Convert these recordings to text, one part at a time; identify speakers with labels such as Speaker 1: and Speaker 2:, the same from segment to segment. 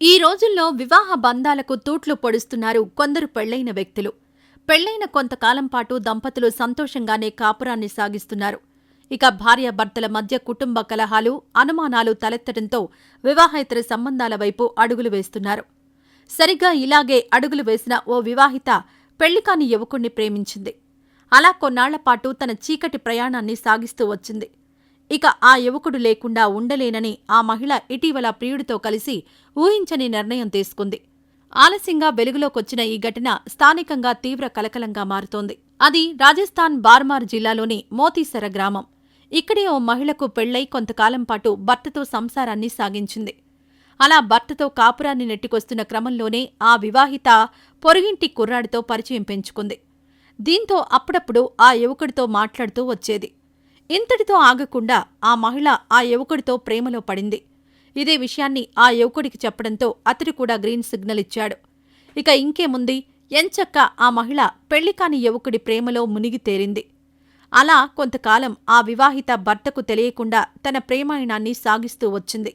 Speaker 1: ఈ రోజుల్లో వివాహ బంధాలకు తూట్లు పొడుస్తున్నారు కొందరు పెళ్లైన వ్యక్తులు. పెళ్లైన కొంతకాలం పాటు దంపతులు సంతోషంగానే కాపురాన్ని సాగిస్తున్నారు. ఇక భార్యాభర్తల మధ్య కుటుంబ కలహాలు, అనుమానాలు తలెత్తడంతో వివాహేతర సంబంధాల వైపు అడుగులు వేస్తున్నారు. సరిగ్గా ఇలాగే అడుగులు వేసిన ఓ వివాహిత పెళ్లికాని యువకుణ్ణి ప్రేమించింది. అలా కొన్నాళ్లపాటు తన చీకటి ప్రయాణాన్ని సాగిస్తూ వచ్చింది. ఇక ఆ యువకుడు లేకుండా ఉండలేనని ఆ మహిళ ఇటీవల ప్రియుడితో కలిసి ఊహించని నిర్ణయం తీసుకుంది. ఆలస్యంగా వెలుగులోకొచ్చిన ఈ ఘటన స్థానికంగా తీవ్ర కలకలంగా మారుతోంది. అది రాజస్థాన్ బార్మార్ జిల్లాలోని మోతీసర గ్రామం. ఇక్కడే ఓ మహిళకు పెళ్లై కొంతకాలం పాటు భర్తతో సంసారాన్ని సాగించింది. అలా భర్తతో కాపురాన్ని నెట్టికొస్తున్న క్రమంలోనే ఆ వివాహిత పొరుగింటి కుర్రాడితో పరిచయం పెంచుకుంది. దీంతో అప్పుడప్పుడు ఆ యువకుడితో మాట్లాడుతూ వచ్చేది. ఇంతటితో ఆగకుండా ఆ మహిళ ఆ యువకుడితో ప్రేమలో పడింది. ఇదే విషయాన్ని ఆ యువకుడికి చెప్పడంతో అతడు కూడా గ్రీన్ సిగ్నల్ ఇచ్చాడు. ఇక ఇంకేముంది, ఎంచక్కా ఆ మహిళ పెళ్లికాని యువకుడి ప్రేమలో మునిగి తేలింది. అలా కొంతకాలం ఆ వివాహిత భర్తకు తెలియకుండా తన ప్రేమాయణాన్ని సాగిస్తూ వచ్చింది.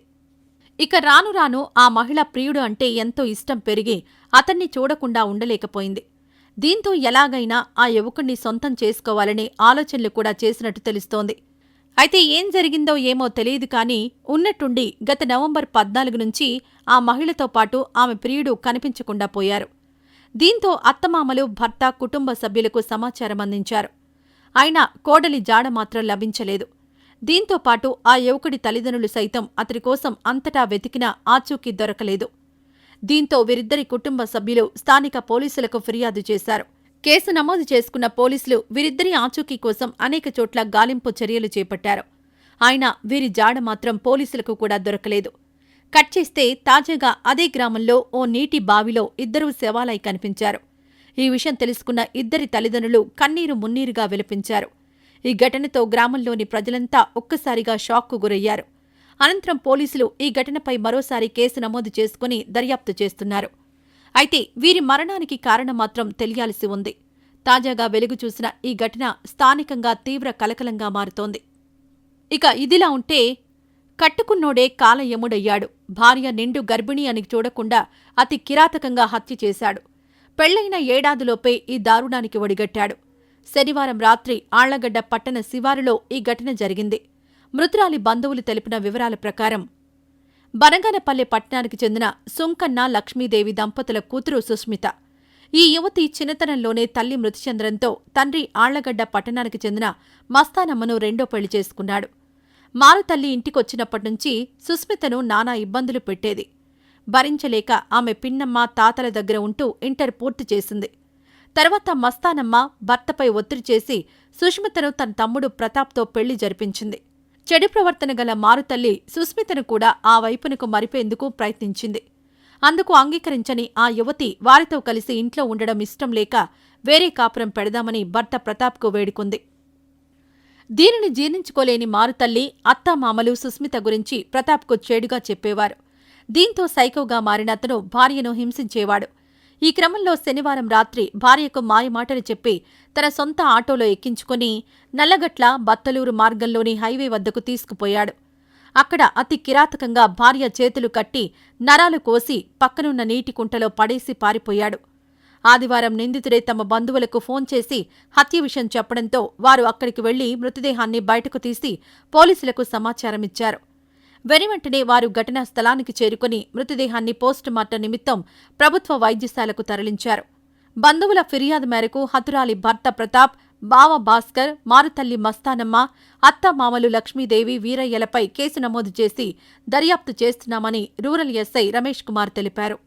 Speaker 1: ఇక రాను రాను ఆ మహిళ ప్రియుడు అంటే ఎంతో ఇష్టం పెరిగి అతన్ని చూడకుండా ఉండలేకపోయింది. దీంతో ఎలాగైనా ఆ యువకుణ్ణి సొంతం చేసుకోవాలనే ఆలోచనలు కూడా చేసినట్టు తెలుస్తోంది. అయితే ఏం జరిగిందో ఏమో తెలియదు కానీ ఉన్నట్టుండి గత నవంబర్ 14 నుంచి ఆ మహిళతో పాటు ఆమె ప్రియుడు కనిపించకుండా పోయారు. దీంతో అత్తమామలు, భర్త, కుటుంబ సభ్యులకు సమాచారం అందించారు. అయినా కోడలి జాడ మాత్రం లభించలేదు. దీంతో పాటు ఆ యువకుడి తల్లిదండ్రులు సైతం అతడి కోసం అంతటా వెతికినా ఆచూకీ దొరకలేదు. దీంతో వీరిద్దరి కుటుంబ సభ్యులు స్థానిక పోలీసులకు ఫిర్యాదు చేశారు. కేసు నమోదు చేసుకున్న పోలీసులు వీరిద్దరి ఆచూకీ కోసం అనేక చోట్ల గాలింపు చర్యలు చేపట్టారు. అయినా వీరి జాడ మాత్రం పోలీసులకు కూడా దొరకలేదు. కట్ చేస్తే తాజాగా అదే గ్రామంలో ఓ నీటి బావిలో ఇద్దరూ శవాలై కనిపించారు. ఈ విషయం తెలుసుకున్న ఇద్దరి తల్లిదండ్రులు కన్నీరు మున్నీరుగా విలపించారు. ఈ ఘటనతో గ్రామంలోని ప్రజలంతా ఒక్కసారిగా షాక్కు గురయ్యారు. అనంతరం పోలీసులు ఈ ఘటనపై మరోసారి కేసు నమోదు చేసుకుని దర్యాప్తు చేస్తున్నారు. అయితే వీరి మరణానికి కారణం మాత్రం తెలియాల్సి ఉంది. తాజాగా వెలుగు చూసిన ఈ ఘటన స్థానికంగా తీవ్ర కలకలంగా మారుతోంది. ఇక ఇదిలా ఉంటే కట్టుకున్నోడే కాలయముడయ్యాడు. భార్య నిండు గర్భిణి అని చూడకుండా అతి కిరాతకంగా హత్య చేశాడు. పెళ్లైన ఏడాదిలోపే ఈ దారుణానికి ఒడిగట్టాడు. శనివారం రాత్రి ఆళ్లగడ్డ పట్టణ శివారులో ఈ ఘటన జరిగింది. మృతురాలి బంధువులు తెలిపిన వివరాల ప్రకారం బనగానపల్లె పట్టణానికి చెందిన సుంకన్న లక్ష్మీదేవి దంపతుల కూతురు సుస్మిత. ఈ యువతి చిన్నతనంలోనే తల్లి మృతి చెందడంతో తండ్రి ఆళ్లగడ్డ పట్టణానికి చెందిన మస్తానమ్మను రెండో పెళ్లి చేసుకున్నాడు. మారుతల్లి ఇంటికొచ్చినప్పటినుంచి సుస్మితను నానా ఇబ్బందులు పెట్టేది. భరించలేక ఆమె పిన్నమ్మ, తాతల దగ్గర ఉంటూ ఇంటర్ పూర్తి చేసింది. తర్వాత మస్తానమ్మ భర్తపై ఒత్తిడి చేసి సుస్మితను తన తమ్ముడు ప్రతాప్తో పెళ్లి జరిపించింది. చెడు ప్రవర్తన గల మారుతల్లి సుస్మితను కూడా ఆ వైపునకు మరిపేందుకు ప్రయత్నించింది. అందుకు అంగీకరించని ఆ యువతి వారితో కలిసి ఇంట్లో ఉండడం ఇష్టం లేక వేరే కాపురం పెడదామని భర్త ప్రతాప్కు వేడుకుంది. దీనిని జీర్ణించుకోలేని మారుతల్లి, అత్తామామలు సుస్మిత గురించి ప్రతాప్కు చెడుగా చెప్పేవారు. దీంతో సైకోగా మారిన అతను భార్యను హింసించేవాడు. ఈ క్రమంలో శనివారం రాత్రి భార్యకు మాయమాటలు చెప్పి తన సొంత ఆటోలో ఎక్కించుకుని నల్లగట్ల బత్తలూరు మార్గంలోని హైవే వద్దకు తీసుకుపోయాడు. అక్కడ అతి కిరాతకంగా భార్య చేతులు కట్టి నరాలు కోసి పక్కనున్న నీటి కుంటలో పడేసి పారిపోయాడు. ఆదివారం నిందితుడే తమ బంధువులకు ఫోన్ చేసి హత్య విషయం చెప్పడంతో వారు అక్కడికి వెళ్లి మృతదేహాన్ని బయటకు తీసి పోలీసులకు సమాచారమిచ్చారు. వెనువెంటనే వారు ఘటనా స్థలానికి చేరుకుని మృతదేహాన్ని పోస్టుమార్టం నిమిత్తం ప్రభుత్వ వైద్యశాలకు తరలించారు. బంధువుల ఫిర్యాదు మేరకు హతురాలి భర్త ప్రతాప్, బావ భాస్కర్, మారుతల్లి మస్తానమ్మ, అత్తమామలు లక్ష్మీదేవి, వీరయ్యలపై కేసు నమోదు చేసి దర్యాప్తు చేస్తున్నామని రూరల్ ఎస్ఐ రమేష్ కుమార్ తెలిపారు.